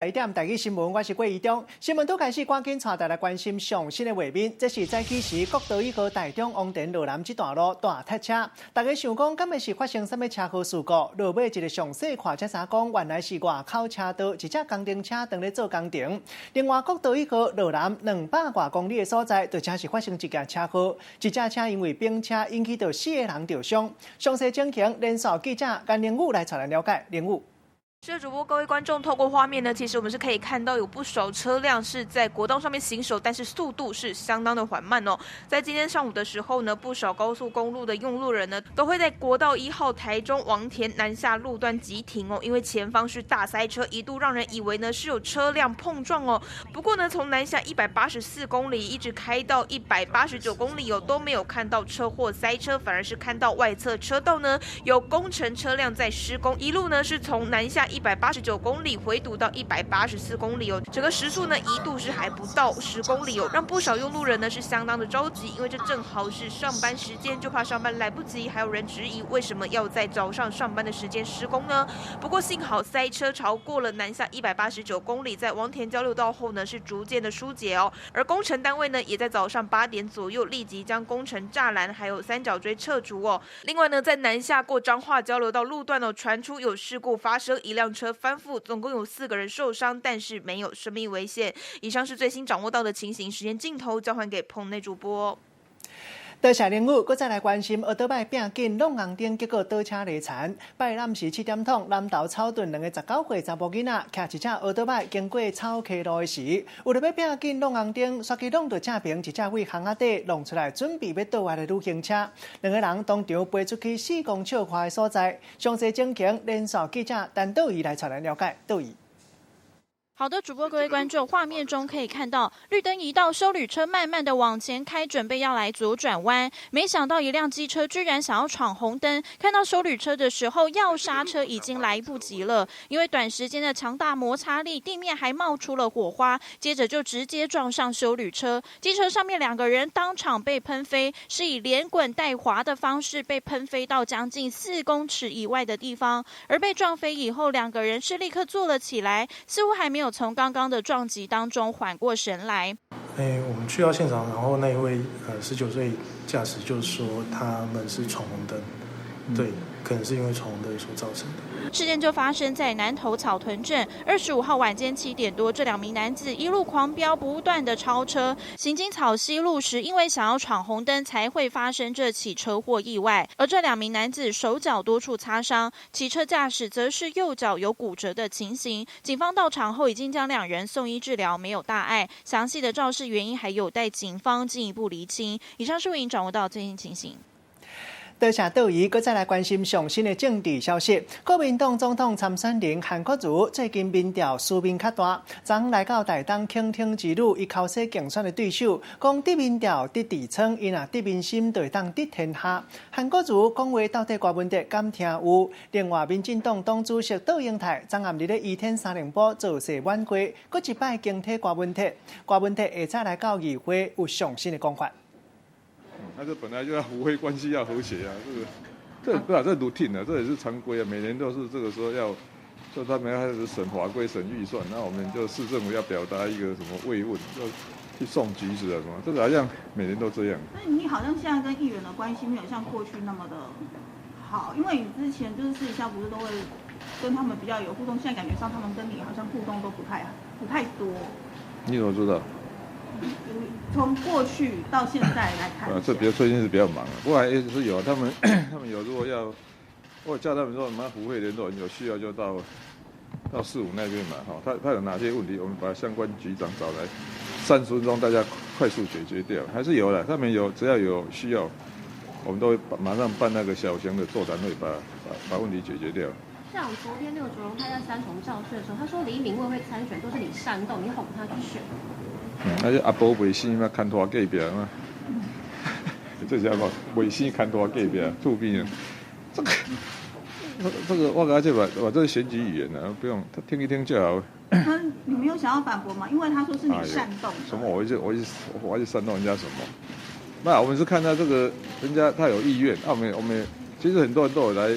一点台语新闻，我是郭怡中。新闻都开始，赶紧带大家关心上新的画面。这是早起时国道1号台中王田路南这段路大塞车，大家想讲，敢会是发生什么车祸事故？落尾一个详细看才知讲，原来是外口车道一只工程车正咧做工程。另外，国道1号路南200多公里的所在，就正是发生一件车祸，一架车因为并车引起到4个人受伤。详细情形，连线记者甘连武来带来了解。连武。是的，主播，各位观众，透过画面呢，其实我们是可以看到有不少车辆是在国道上面行驶，但是速度是相当的缓慢哦。在今天上午的时候呢，不少高速公路的用路人呢，都会在国道1号台中王田南下路段急停哦，因为前方是大塞车，一度让人以为呢是有车辆碰撞哦。不过呢，从南下184公里一直开到189公里哦，都没有看到车祸塞车，反而是看到外侧车道呢有工程车辆在施工，一路呢是从南下189公里回堵到184公里哦，整个时速呢一度是还不到10公里哦，让不少用路人呢是相当的着急，因为这正好是上班时间，就怕上班来不及。还有人质疑为什么要在早上上班的时间施工呢？不过幸好塞车超过了南下189公里，在王田交流道后呢是逐渐的疏解哦，而工程单位呢也在早上8点左右立即将工程栅栏还有三角锥撤除哦。另外呢，在南下过彰化交流道路段哦，传出有事故发生，一辆车翻覆，总共有4个人受伤，但是没有生命危险。以上是最新掌握到的情形，时间镜头交还给棚内主播。多谢连武，搁再来关心，奥多摆拼紧弄红灯，结果倒车累残。拜暗时7点钟，南投草屯2个19岁查某囡仔骑一只奥多摆经过草溪路的时，为了要拼紧弄红灯，煞去弄到正平一只位巷仔底弄出来，准备要倒来的旅行车，2个人当场飞出去4公尺外的所在。详细情形，连线记者陈道仪来带来了解。道仪。好的，主播各位观众，画面中可以看到绿灯一到，休旅车慢慢的往前开，准备要来左转弯，没想到一辆机车居然想要闯红灯，看到休旅车的时候要刹车已经来不及了，因为短时间的强大摩擦力，地面还冒出了火花，接着就直接撞上休旅车，机车上面2个人当场被喷飞，是以连滚带滑的方式被喷飞到将近4公尺以外的地方，而被撞飞以后，2个人是立刻坐了起来，似乎还没有从刚刚的撞击当中缓过神来。我们去到现场，然后那一位19岁驾驶就说他们是闯红灯，对，可能是因为闯红灯所造成的。事件就发生在南投草屯镇，25号晚间7点多，这2名男子一路狂飙，不断的超车，行经草溪路时，因为想要闯红灯，才会发生这起车祸意外。而这2名男子手脚多处擦伤，骑车驾驶则是右脚有骨折的情形。警方到场后已经将2人送医治疗，没有大碍。详细的肇事原因还有待警方进一步厘清。以上是为您掌握到最新情形。多谢道仪，搁再来关心上新的政治消息。国民党总统参选人韩国瑜最近民调输面较大，昨来到台东倾听之旅，伊口说竞选的对手，讲得民调得痔疮，伊若得民心，就会当得天下。韩国瑜讲话到底大问题敢听有？另外，民进党党主席杜英泰昨暗日咧1天3联播造势晚会，搁一摆经体大问题，下再来到议会有上新的讲法。那这本来就要互惠关系要和谐啊，这routine 啊，这也是常规啊，每年都是这个时候要，就他们要开始审法规、审预算，那我们就市政府要表达一个什么慰问，就去送橘子啊什么，这个好像每年都这样。那你好像现在跟议员的关系没有像过去那么的好，因为你之前就是私底下不是都会跟他们比较有互动，现在感觉上他们跟你好像互动都不太多。你怎么知道？从过去到现在来看，这最近是比较忙啊，不过还是有他们有如果要，我叫他们说什么福会联络有需要就到4、5那边嘛，他有哪些问题，我们把相关局长找来，30分钟大家快速解决掉，还是有的。他们只要有需要，我们都会马上办那个小型的座谈会，把问题解决掉。像昨天那个卓荣泰在3重造势的时候，他说李敏慧会参选，都是你煽动，你哄他去选。那就阿婆袂生嘛，牵拖隔壁嘛，这叫嘛袂生牵拖隔壁，出兵啊！这个我感觉把这个选举语言呢，不用他听一听就好。你没有想要反驳吗？因为他说是你煽动。什么？我一直煽动人家什么？那我们是看到这个人家他有意愿，我们其实很多人都有来，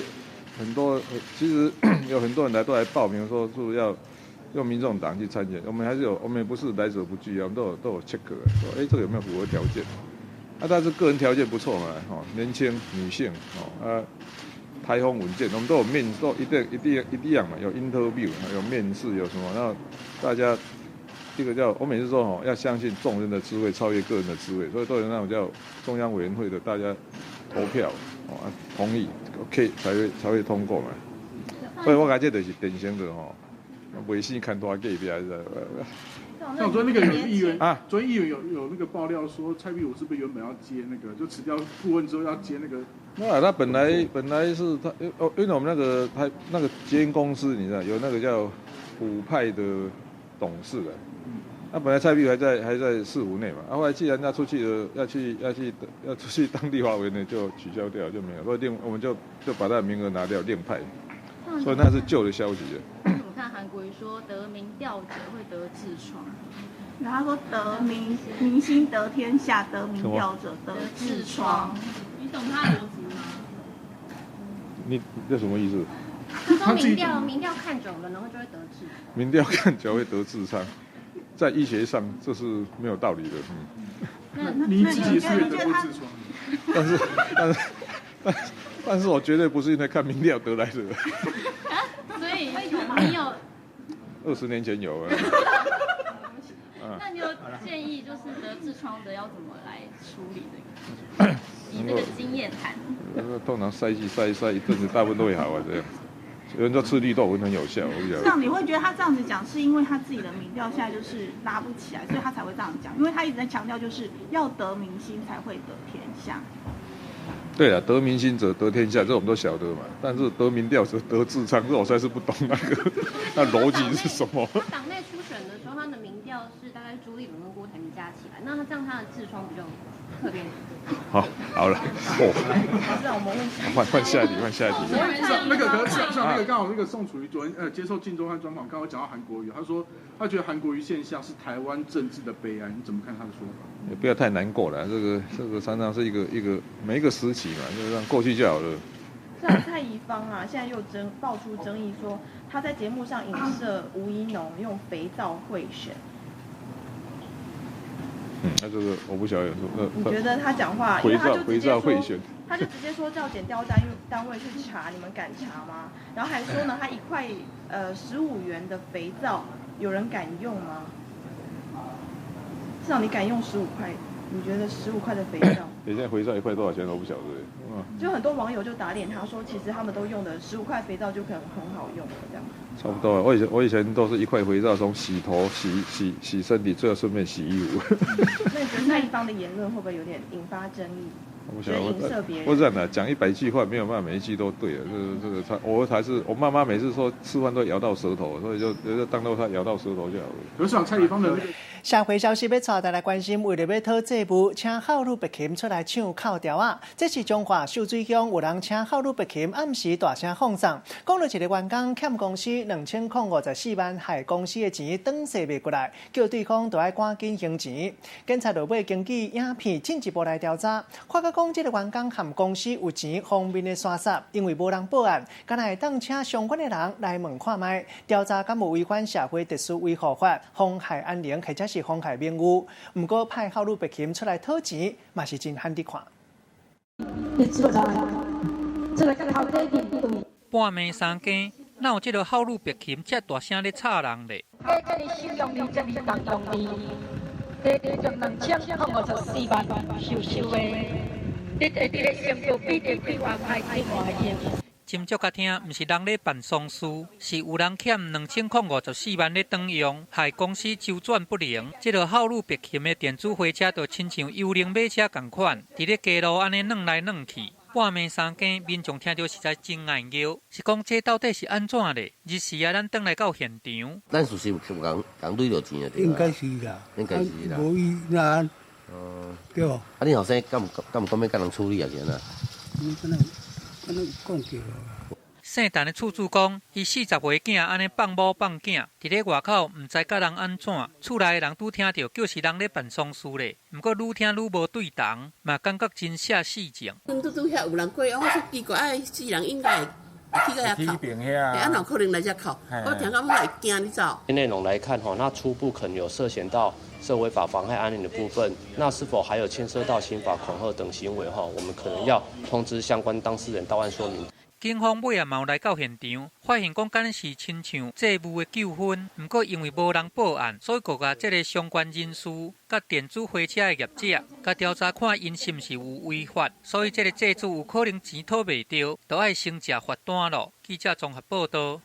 其实有很多人都来报名说是要用民众党去参选，我们也不是来者不拒啊，我们都有 check 说，这个有没有符合条件？但是个人条件不错嘛，年轻女性，台风稳健，我们都有都一样嘛，有 interview， 有面试，有什么，然后大家一个叫我每次说要相信众人的智慧超越个人的智慧，所以都有那种叫中央委员会的大家投票同意 ，OK 才会通过嘛。所以我感觉就是典型的违信看多 gay 边的。那我说那个有议员啊，昨天议员有那个爆料说，蔡壁如是不是原本要接那个，就辞掉顾问之后要接那个？他本来是他，因为我们那个捷运公司，你知道有那个叫虎派的董事的，他本来蔡壁如还在市府内嘛，后来既然他出去了，要出去当立法委员呢，就取消掉就没有，所以我们就把他的名额拿掉，另派，所以那是旧的消息了。我看韩国瑜说得民调者会得痔疮，然后他说得民心得天下，得民调者得痔疮。你懂他的逻辑吗？你这什么意思？他说民调看久了，然后就会得痔疮。民调看久会得痔疮，在医学上这是没有道理的。你自己是也得过痔疮，但是我绝对不是因为看民调得来的。所以你有20年前有那你有建议就是得痔疮的要怎么来处理这个？以这个经验谈。通常塞一阵子，大部分都会好啊，这样。有人说吃绿豆粉很有效，这样你会觉得他这样子讲，是因为他自己的民调现在就是拉不起来，所以他才会这样讲，因为他一直在强调就是要得民心才会得天下。对了，得民心者得天下，这我们都晓得嘛。但是得民调者得痔疮，这我实在是不懂那逻辑是什么。他党内初选的时候，他的民调是大概朱立伦跟郭台铭加起来，那他这样他的痔疮比较特别。好了，换下一题。那个像那个刚好那个宋楚瑜昨天接受《镜周刊》专访，刚好讲到韩国瑜，他说他觉得韩国瑜现象是台湾政治的悲哀，你怎么看他的说法？也不要太难过了，这个常常是一个每一个时期嘛，就让过去就好了。像蔡宜芳啊，现在又爆出争议说他在节目上影射吴怡农用肥皂贿选。那这个我不晓得。你觉得他讲话，肥皂贿选，他就直接说叫检调单位去查，你们敢查吗？然后还说呢，他1块15元的肥皂，有人敢用吗？至少你敢用15块？你觉得15块的肥皂？现在肥皂1块多少钱我不晓得。就很多网友就打脸他说，其实他们都用的15块肥皂就可能很好用了这样。差不多，我以前都是1块肥皂，从洗头、洗身体，最后顺便洗衣服。那你觉得蔡宜芳的言论会不会有点引发争议？我想我这样的讲100句话，没有办法每一句都对了。这个我还是我妈妈每次说吃饭都咬到舌头，所以就当做她咬到舌头就好了。可是蔡宜芳的那个。社会消息要带大家关心，为了要讨这部，请孝女白琴出来唱口调啊！这是中华秀水乡有人请孝女白琴暗时大声放送，讲到一个员工欠公司2054万，害公司的钱转势未过来，叫对方都要赶紧还钱。警察就要根据影片进一步来调查，看到讲这个员工和公司有钱方面的刷杀，因为无人报案，敢来当请相关的人来问看卖，调查敢有违反社会特殊维护法、妨害安宁，或者是妨害名誉。不过派孝女白琴出来讨钱，嘛是真罕得看。半暝3更，哪有这个孝女白琴这大声咧吵人咧？这里使用率这里当用力，这就2054万收的，这个成就比这几万块另外用。斟酌甲听，毋是人咧办丧事，是有人欠2054万咧转用，害公司周转不灵。这个孝女白琴的电子花车，就亲像幽灵马车同款，伫咧街路安尼转来转去。半暝3更，民众听到实在真爱叫，是讲这到底是安怎咧？日时啊，咱转来到现场。咱属实有讲对着钱啊，应该是啦，应该是啦。无伊那，对无？你后生敢唔讲要甲人处理啊？是安那？可能讲叫。姓陈的厝主讲，伊40岁囝安尼放某放囝，伫咧外口毋知甲人安怎，厝内的人拄听到就是人咧办丧事咧。毋过愈听愈无对同，嘛感觉真吓死情。拄遐有人过，我说奇怪，4人应该去个遐靠，啊，哪可能来遮靠？我听讲会惊你走。内容来看，那初步可能有涉嫌到社违法妨害安宁的部分，那是否还有牵涉到刑法恐吓等行为？我们可能要通知相关当事人到案说明。警方尾也嘛有来到现场，发现讲敢是亲像债务的纠纷，不过因为无人报案，所以就甲这个相关人士、甲电子火车的业者，甲调查看因是毋是有违法，所以这个债主有可能钱讨袂到，就要先食罚单咯。记者综合报道。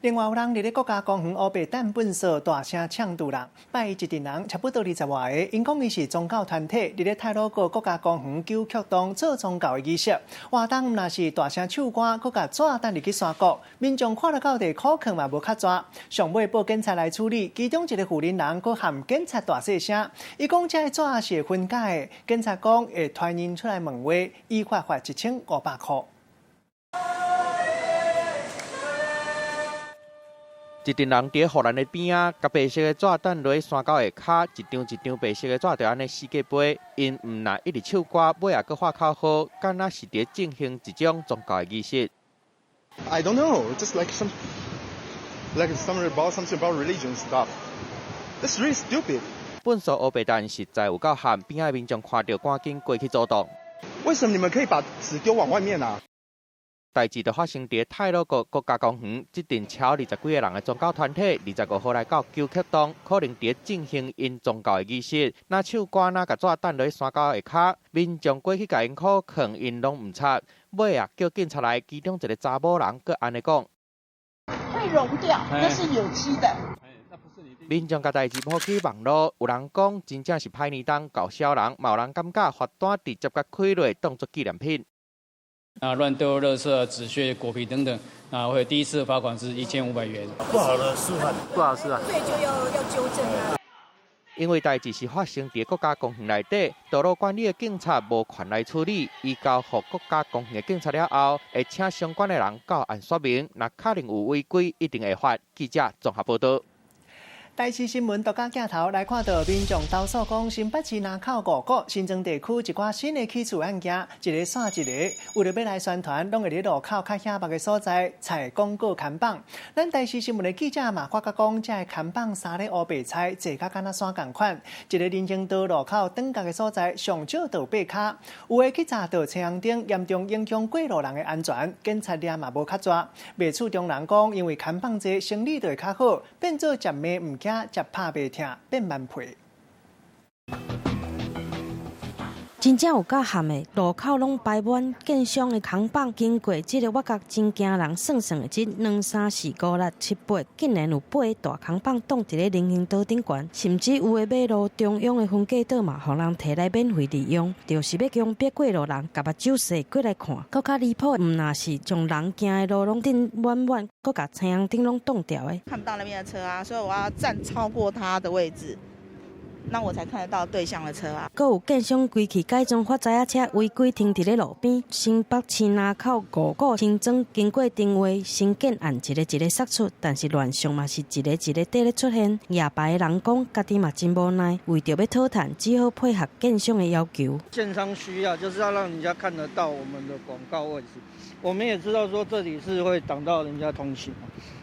另外有人伫咧国家公园乌白蛋粪扫大声呛堵人，拜一群人差不多20外个，因讲伊是宗教团体，伫咧太鲁阁国家公园九曲洞做宗教的仪式，活动若是大声唱歌，佮甲纸等入去山谷，民众看了到地苦劝嘛无较抓，上尾报警察来处理，其中一个负责人佮喊警察大细声，伊讲这纸是分解的，警察讲会传人出来问话，依法罚1500块。一群人伫护栏的边仔，甲白色的纸等落山沟下骹，一张一张白色的纸就安尼四界飞。因毋若一直唱歌，尾也搁画口号，敢若是伫进行一种宗教的仪式。I don't know, just like something about religion stuff. That's really stupid. 粪扫乌白蛋实在有够喊，边仔民众看到赶紧过去阻挡。为什么你们可以把纸丢往外面啊？代志就发生伫太鲁阁国家公园，这阵超20几个人的宗教团体，25号来到九曲洞，可能伫进行因宗教的仪式。那唱歌，那甲纸等落山沟下骹，民众过去甲因苦劝，因拢唔插。尾啊，叫警察来，其中一个查某人佮安尼讲：会溶掉，那是有机的。民众甲代志抛去网络，有人讲真正是歹年冬搞小人，嘛有人感觉罚单直接甲开落当作纪念品。乱丢垃圾、纸屑、果皮等等，会第一次罚款是1500元。不好的示范，不好示范。对，就要纠正啊。因为代志是发生伫国家公园内底，道路管理的警察无权来处理，依交予国家公园的警察了后，会请相关的人到案说明，若确认有违规，一定会罚。记者综合报道。台视新闻独家镜头来看到民众投诉讲，新北市南口5股新庄地区一寡新的起厝案件，一个煞一个，为了要来宣传，拢会伫路口较遐捌的所在采广告看板。咱台视新闻的记者嘛，发觉讲，这看板三个乌白菜，坐甲敢若山共款，一个人行道路口转角的所在，上少就8卡，有的去匝道车行顶，严重影响过路人的安全，警察抓嘛无较抓。卖厝中人讲，因为看板多，生理就会较好，变做食卖唔惊。食拍袂疼，变慢皮。真正有够咸的，路口拢摆满建商的扛棒，经过这个我觉真惊人，算算的这2、3、4、5、6、7、8，竟然有8个大扛棒挡伫咧人行道顶悬，甚至有的马路中央的分隔岛嘛，互人摕来免费利用，就是要强迫过路人甲目睭踅过来看。更加离谱的，毋那是将人行的路拢顶满满，搁甲车行顶拢挡掉的。看不到那边的车啊，所以我要站超过他的位置。那我才看得到对向的车啊。阁有建商规气改装发财车违规停伫咧路边，新北市南口5股新庄经过定位新建案一个杀出，但是乱象嘛是一个底咧出现。夜排的人讲，家己嘛真无奈，为着要讨赚，只好配合建商的要求。建商需要就是要让人家看得到我们的广告位置，我们也知道说这里是会挡到人家通行。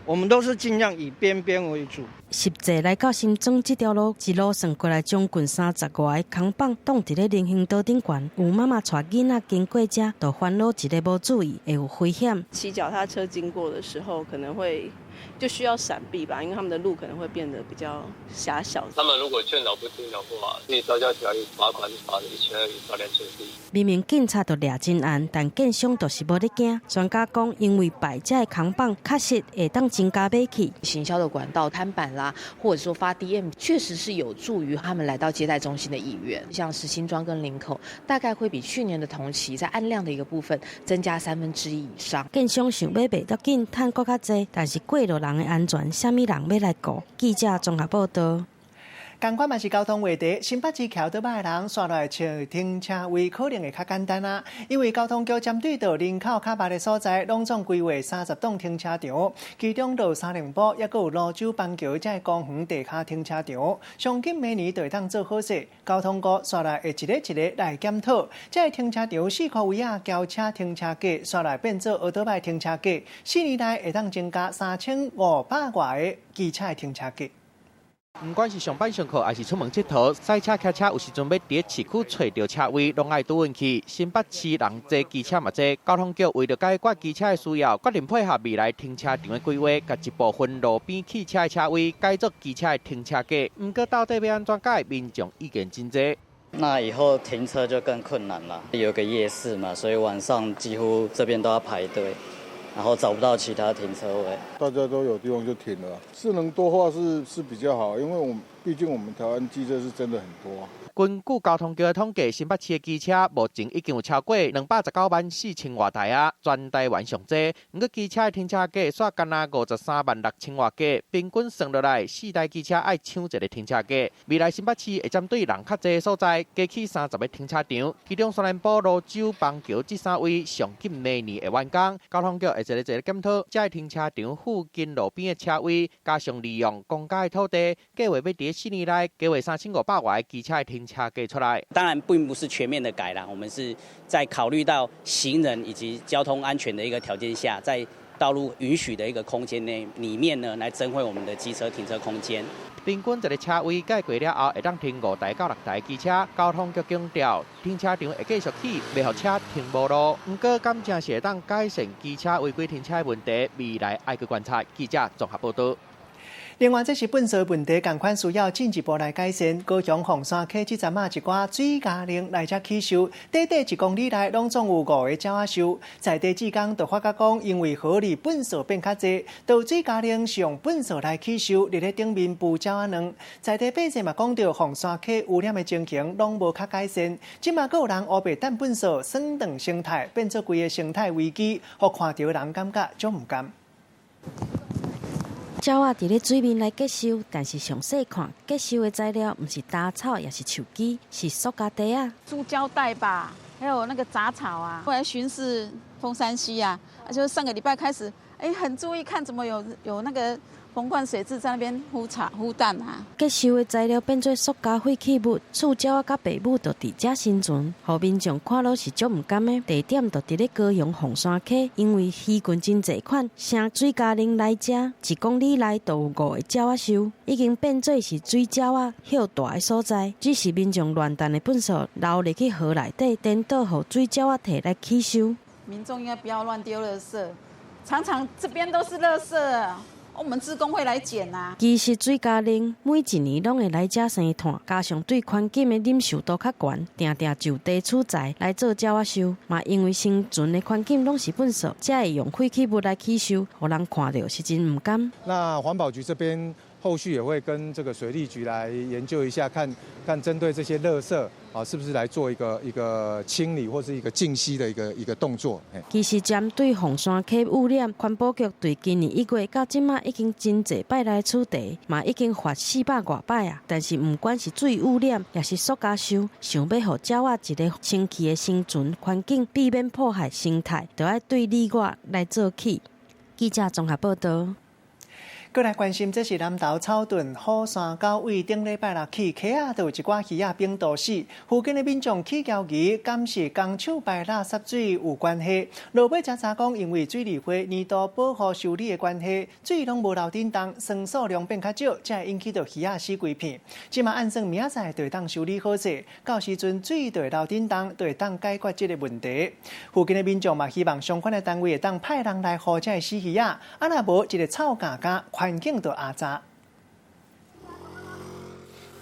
我们都是尽量以边边为主。实际来到新庄这条路，一路算过来，将近30外个扛棒挡伫咧人行道顶悬，有妈妈带囡仔经过这，就烦恼一个无注意会有危险。骑脚踏车经过的时候，可能会就需要闪避吧，因为他们的路可能会变得比较狭小。他们如果劝导不听的话，可以招交条例罚款罚1200到2000币。明明警察都抓真案，但建商就是无咧惊。专家讲，因为摆这的扛棒确实会当增加买气。行销的管道摊板啦，或者说发 DM， 确实是有助于他们来到接待中心的意愿。像是新庄跟林口，大概会比去年的同期在案量的一个部分增加1/3以上。建商想要卖得紧，赚更较济，但是过路人的安全，什么人要来顾？记者综合报道。同款嘛是交通话题，新北市桥倒摆的人刷来找停车位可能会较简单啊，因为交通局针对到人口较密的所在，拢总规划30栋停车场，其中就三零埔，也有泸州邦桥这公园地下停车场，上紧明年就会当做好势。交通局刷来会一个一个来检讨，这停车场4块位啊，轿车停车价刷来变做倒摆停车价，4年内会当增加3500外的机车停车价。不管是上班上课，还是出门佚佗，赛车骑车有时阵要伫市区找到车位，拢爱拄运气。新北市人多，机车嘛多，交通局为了解决机车的需要，决定配合未来停车场的规划，甲一部分路边汽车的车位改作机车的停车格。不过到底要安怎改，民众意见真多。那以后停车就更困难了。有个夜市嘛，所以晚上几乎这边都要排队。然后找不到其他停车位，大家都有地方就停了，是能多花是比较好，因为毕竟我们台湾机车是真的很多。根据交通局的统计，新北市的机车目前已经有超过2194000多台啊，全台湾上多。不过机车的停车价煞干那536000多价，平均算落来，4台机车爱抢一个停车价。未来新北市会针对人较多的所在，加起30个停车场，其中双连埔、泸州、邦桥这3位上紧明年会完工。交通局会一个检讨，这停车场附近路边的车位，加上利用公家的土地，计划要伫4年内计划3500外的机车的停车格出来。当然并不是全面的改啦，我们是在考虑到行人以及交通安全的一个条件下，在道路允许的一个空间内里面呢，来增惠我们的机车停车空间。平均一个车位解决了后，会当停5台到6台机车。交通局强调，停车场会继续起，袂让车停无路。不过，敢正是会当改善机车违规停车的问题，未来爱去观察。记者综合报道。另外，这是粪扫问题，同款需要进一步来改善。高雄凤山溪这站啊，一寡水加冷来遮起收，短短1公里内拢总有5个鸟仔收。在地职工就发觉讲，因为河里粪扫变较济，导水加冷是用粪扫来起收，伫咧顶面布鸟仔卵。在地百姓嘛讲到，凤山溪污染的情形拢无较改善。即嘛还有人乌白蛋粪扫酸断生态，变做规个生态危机，互看到人感觉足唔甘。鸟仔伫咧水面来结收，但是详细看，结收的材料毋是杂草，也是树枝，是塑胶袋啊。塑胶袋吧，还有那个杂草啊。后来巡视凤山溪啊，就是上个礼拜开始，很注意看怎么有那个风灌水质在那边孵蛋啊。结收的材料变做塑胶废弃物，触鸟仔甲爸母就伫遮生存，互民众看落是足唔甘的。地点就伫咧高雄凤山溪，因为鱼群真侪款，声水加冷来遮，1公里内就有5个鸟仔收，已经变做是水鸟仔休大的所在。只是民众乱弹的粪扫流入去河内底，颠倒互水鸟仔摕来起收。民众应该不要乱丢垃圾，常常这边都是垃圾。我们志工会来捡啊。其实水加冷每一年拢会来遮生炭，加上对环境的忍受度较悬，定定就地取材来做鸟仔收。嘛因为生存的环境拢是粪扫，才会用废弃物来起收，互人看到是真唔甘。那环保局这边后续也会跟这个水利局来研究一下，看针对这些垃圾啊，是不是来做一个清理或是一个净息的一个动作。其实针对凤山溪污染，环保局对今年1月到今仔已经真侪摆来处理，嘛已经罚400多摆啊。但是不管是水污染，也是塑胶收，想要互鸟仔一个清气的生存环境，避免破坏生态，就要对里外来做起。记者综合报道。过来关心，这是南投草屯虎山沟位顶礼拜六起，溪仔就有一寡鱼仔病毒死，附近的民众起交疑，敢是工厂排垃圾水有关系？落尾才查讲，因为水利会年度保护修理的关系，水拢无流叮当，生数量变较少，才会引起到鱼仔死规片。即嘛按算明仔载就会当修理好势，到时阵水就会流叮当，就会当解决这个问题。附近的民众嘛，希望相关的单位会当派人来护这死鱼仔，啊若无一个臭架架。环境就压榨。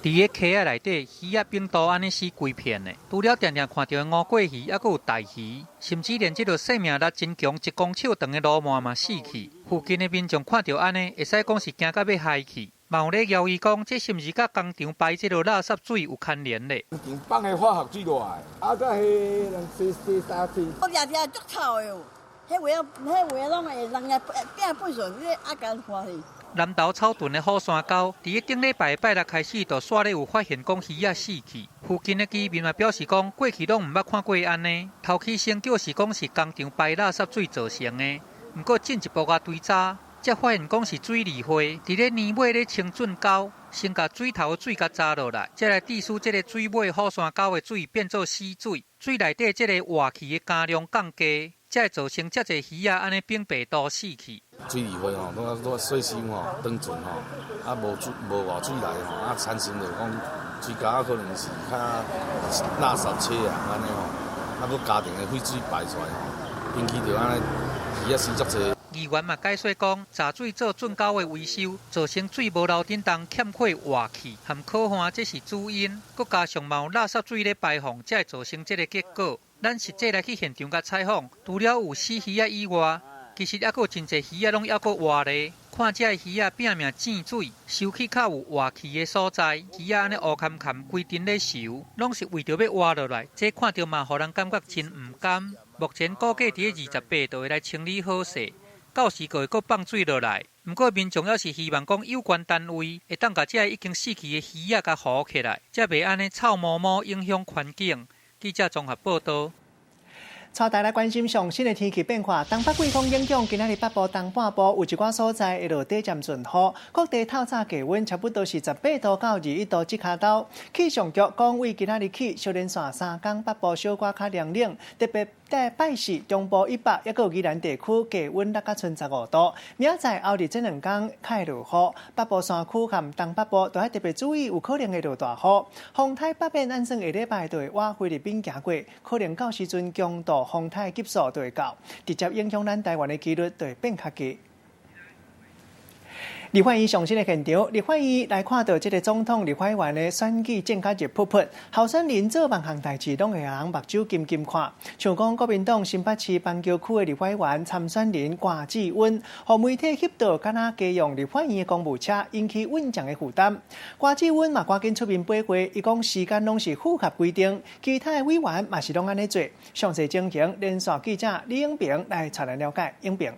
伫个溪仔内底，鱼仔病毒安尼死规片的，除了常常看到的乌龟鱼，还佫有大鱼，甚至连这个生命力真强1公尺长的鱸鰻嘛死去。附近的民众看到安尼，会使讲是惊到要害去。嘛有咧谣伊讲，这是毋是甲工厂排这个垃圾水有牵连咧？工厂放的化学水落来，啊，甲迄人洗沙水。我日日足臭的哦，迄位拢会人个变粪扫，你阿甲欢喜。南投草屯的虎山沟，伫个顶礼拜拜六开始，就煞咧有发现讲鱼仔死去。附近的居民嘛表示讲，过去拢唔捌看过安尼。头起先叫是讲是工厂排垃圾水造成的，不过进一步啊追查，才发现讲是水理会伫咧年尾咧清圳沟，先甲水头的水甲炸落来，再来滴出这个水尾虎山沟的水变做死水，水内底这个活气的加量降低。才会造成遮侪鱼仔安尼并白都死去。水利会吼，都细心吼，当阵吼，啊无活水来吼，啊产生着讲水沟可能是较垃圾车啊安尼吼，啊佫家庭的废水排出来吼，引起着安尼鱼仔死足侪。议员嘛解说讲，查水做圳沟的维修，造成水无流叮当，欠缺活气，含可汗这是主因，佮加上嘛有垃圾水咧排放，才会造成这个结果。咱实际来去现场甲采访，除了有死鱼仔以外，其实还佫有真侪鱼仔拢还佫活咧。看这鱼仔拼命泋水，收去较有活气的所在，鱼仔安尼乌坎坎规阵咧游，拢是为着要活落来。这看着嘛，互人感觉真唔甘。目前估计伫28度会来清理好势，到时就会佫放水落来。不过民众要是希望讲有关单位会当甲这已经死去的鱼仔甲扶起来，才袂安尼臭毛毛影响环境。记者综合报道。带大家关心上新的天气变化。东北季风影响，今日北部、东半部有一寡所在会落短暂阵雨，各地透早低温差不多是18度到21度之下斗。气象局讲，为今日起，小连续3天北部小可较凉冷，特别在拜四、中部以北，还有宜兰地区低温落到剩15度。明仔载后日这2天开落雨，北部山区和东北部都要特别注意，有可能会落大雨。风台北边按算下礼拜就会往菲律宾行过，可能到时阵强度。风台级数就会到，直接影响咱台湾的几率就会变较低。立法院上新的现场，立法院来看到这个总统、立法院的选举正较热扑扑，候选人做万项代志，拢会让人目睭金金看。像讲国民党新北市板桥区的立法院参选人郭志温，和媒体翕到敢若家用立法院的公务车，引起稳重的负担。郭志温嘛赶紧出面驳回，伊讲时间拢是符合规定，其他的委员嘛是拢安尼做。详细情形，连线记者李永平来查来了解。永平。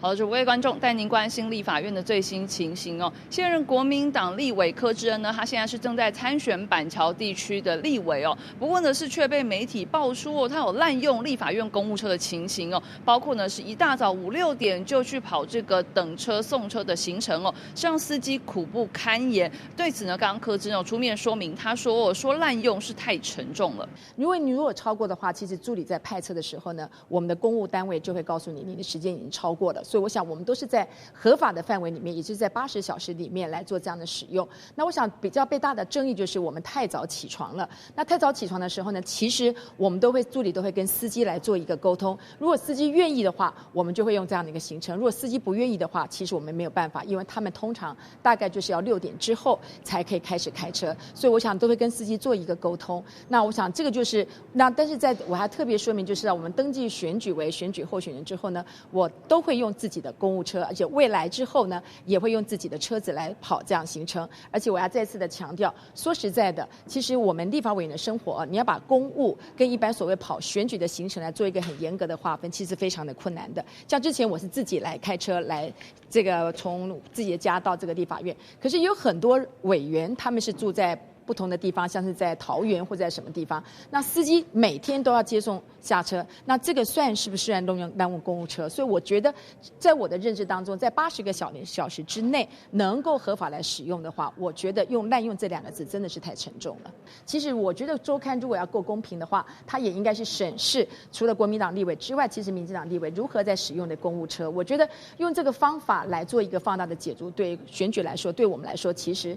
好，各位观众，带您关心立法院的最新情形哦。现任国民党立委柯志恩呢，他现在是正在参选板桥地区的立委哦。不过呢，是却被媒体爆出哦，他有滥用立法院公务车的情形哦，包括呢是一大早5、6点就去跑这个等车送车的行程哦，让司机苦不堪言。对此呢，刚刚柯志恩出面说明，他说说滥用是太沉重了。因为你如果超过的话，其实助理在派车的时候呢，我们的公务单位就会告诉你，你的时间已经超过了。所以我想我们都是在合法的范围里面，也就是在80小时里面来做这样的使用。那我想比较被大的争议就是我们太早起床了。那太早起床的时候呢，其实我们助理都会跟司机来做一个沟通。如果司机愿意的话，我们就会用这样的一个行程；如果司机不愿意的话，其实我们没有办法，因为他们通常大概就是要6点之后才可以开始开车。所以我想都会跟司机做一个沟通。那我想这个就是但是我还特别说明，就是我们登记选举为选举候选人之后呢，我都会用自己的公务车，而且未来之后呢，也会用自己的车子来跑这样行程。而且我要再次的强调，说实在的，其实我们立法委员的生活，你要把公务跟一般所谓跑选举的行程来做一个很严格的划分，其实非常的困难的。像之前我是自己来开车来这个从自己的家到这个立法院，可是有很多委员他们是住在不同的地方，像是在桃园或在什么地方，那司机每天都要接送下车，那这个是不是滥用公务车？所以我觉得，在我的认知当中，在80个小时之内能够合法来使用的话，我觉得用滥用这2个字真的是太沉重了。其实我觉得周刊如果要够公平的话，它也应该是审视除了国民党立委之外，其实民进党立委如何在使用的公务车。我觉得用这个方法来做一个放大的解读，对选举来说，对我们来说，其实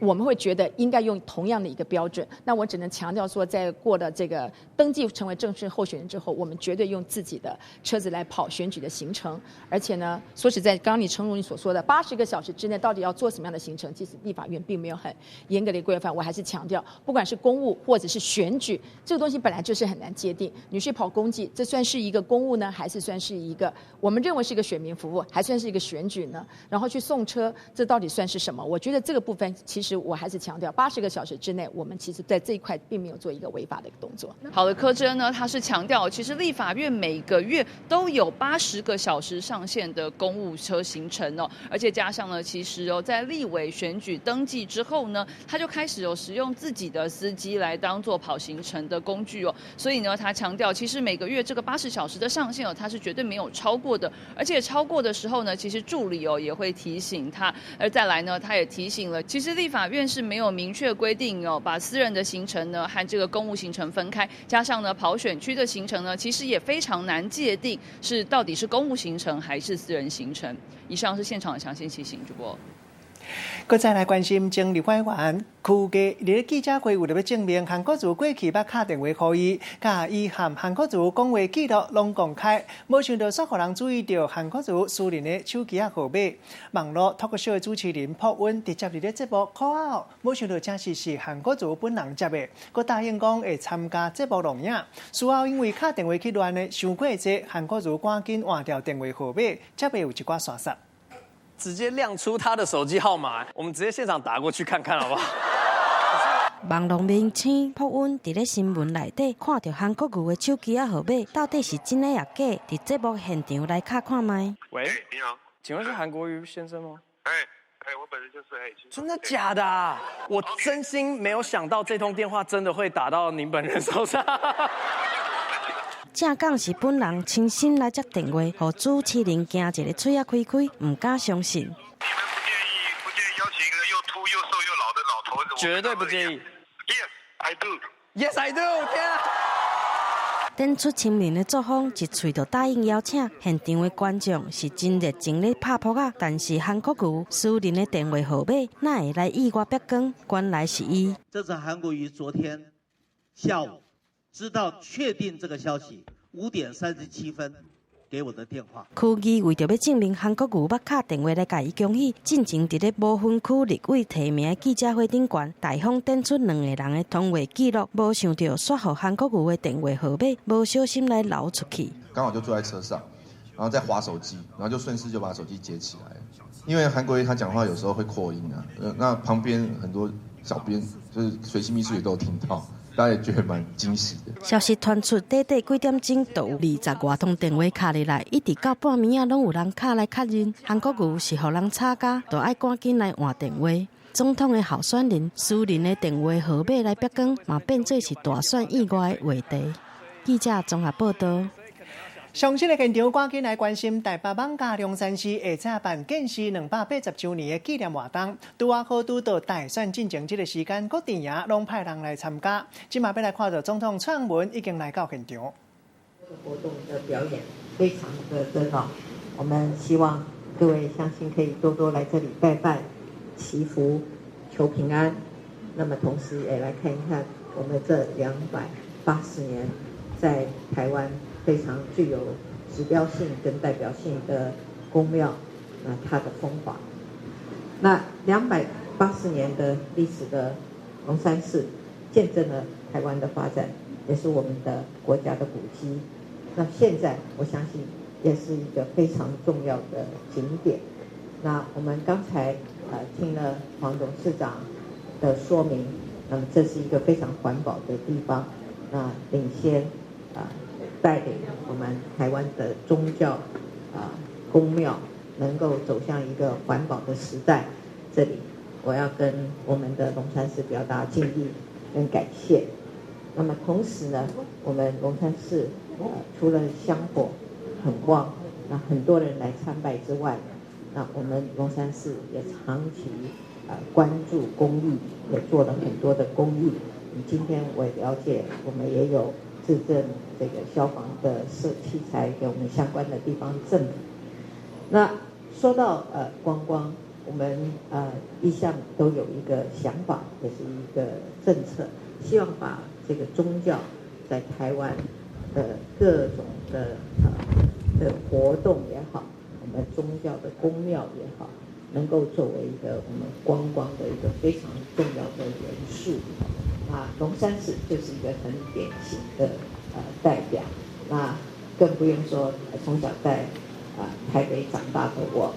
我们会觉得应该用同样的一个标准。那我只能强调说，在过了这个登记成为正式候选人之后，我们绝对用自己的车子来跑选举的行程。而且呢，说实在，刚刚诚如你所说的，80个小时之内到底要做什么样的行程，其实立法院并没有很严格的规范。我还是强调，不管是公务或者是选举，这个东西本来就是很难界定。你去跑公祭，这算是一个公务呢，还是算是一个我们认为是一个选民服务，还算是一个选举呢？然后去送车，这到底算是什么？我觉得这个部分，其实我还是强调，80 80个小时之内，我们其实在这一块并没有做一个违法的一个动作。好的，柯志恩呢，他是强调，其实立法院每个月都有80个小时上限的公务车行程哦，而且加上呢，其实在立委选举登记之后呢，他就开始使用自己的司机来当做跑行程的工具哦，所以呢，他强调，其实每个月这个80小时的上限他是绝对没有超过的，而且超过的时候呢，其实助理也会提醒他，而再来呢，他也提醒了，其实立法院是没有明确规定把私人的行程呢和这个公务行程分开，加上呢跑选区的行程呢，其实也非常难界定是到底是公务行程还是私人行程。以上是现场的详细情形，主播。搁再来关心前立法员邱家伫记者会为了要证明韩国瑜过去捌敲电话给伊，甲伊和韩国瑜讲话记录拢公开，无想到煞互人注意到韩国瑜私人的手机号码。网络脱口秀的主持人朴允直接伫咧节目call out，无想到正是韩国瑜本人接的，佮答应讲会参加节目录影。事后因为敲电话去乱的伤过济，韩国瑜赶紧换掉电话号码，才袂有一寡刷杀。直接亮出他的手机号码，我们直接现场打过去看看好不好？网络明星朴允伫咧新闻内底看到韩国瑜的手机号码，到底是真的也假？伫节目现场来卡看麦。喂，你好，请问是韩国瑜先生吗？我本人就是真的假的啊？我真心没有想到这通电话真的会打到您本人手上。正讲是本人亲身来接电话，互主持人惊一个嘴开开，唔敢相信。你们不介意邀请一个又秃又瘦又老的老头子？绝对不介意。Yes, I do. Yes, I do. 天啊！展出亲民的作风，一喙就答应邀请。现场的观众是真热情咧拍扑啊，但是韩国瑜私人的电话号码哪会来意外曝光？原来是伊。这是韩国瑜昨天下午。知道确定这个消息，5点37分给我的电话。区议为着要证明韩国瑜捌敲电话来甲伊恭喜，进前伫咧无分区立委提名的记者会顶悬，大方展出2个人的通话记录，无想到刷互韩国瑜的电话号码，无小心来流出去。刚好就坐在车上，然后在滑手机，然后就顺势就把手机接起来。因为韩国瑜他讲话有时候会扩音啊，那旁边很多小编就是随行秘书也都有听到。大家也觉得蛮惊喜的。消息传出，短短几点钟，就有20多通电话卡入来，一直到半暝啊，拢有人卡来确认。韩国瑜是互人吵架，就爱赶紧来换电话。总统的候选人私人的电话号码来曝光，嘛变做是大选以外的话题。记者综合报道。详细的现场赶紧来关心台北艋舺龙山市下早办建市280周年的纪念活动，拄啊好拄到大选进前这个时间，各阵营拢派人来参加。今嘛要来看到总统蔡英文已经来到现场。活动的表演非常的热闹，我们希望各位相信可以多多来这里拜拜、祈福、求平安。那么同时也来看一看我们这280年在台湾非常具有指标性跟代表性的宫庙，它的风华。那280年的历史的龙山寺，见证了台湾的发展，也是我们的国家的古迹。那现在我相信也是一个非常重要的景点。那我们刚才听了黄董事长的说明，那么这是一个非常环保的地方，那领先带领我们台湾的宗教宫庙能够走向一个环保的时代。这里我要跟我们的龙山寺表达敬意跟感谢。那么同时呢，我们龙山寺除了香火很旺，那很多人来参拜之外，那我们龙山寺也长期关注公益，也做了很多的公益。今天我也了解，我们也有自证这个消防的器材给我们相关的地方政府。那说到观光，我们一向都有一个想法，也是一个政策，希望把这个宗教在台湾的各种的活动也好，我们宗教的宫庙也好，能够作为一个我们观光的一个非常重要的元素。那龙山寺就是一个很典型的代表。那更不用说从小在台北长大的我，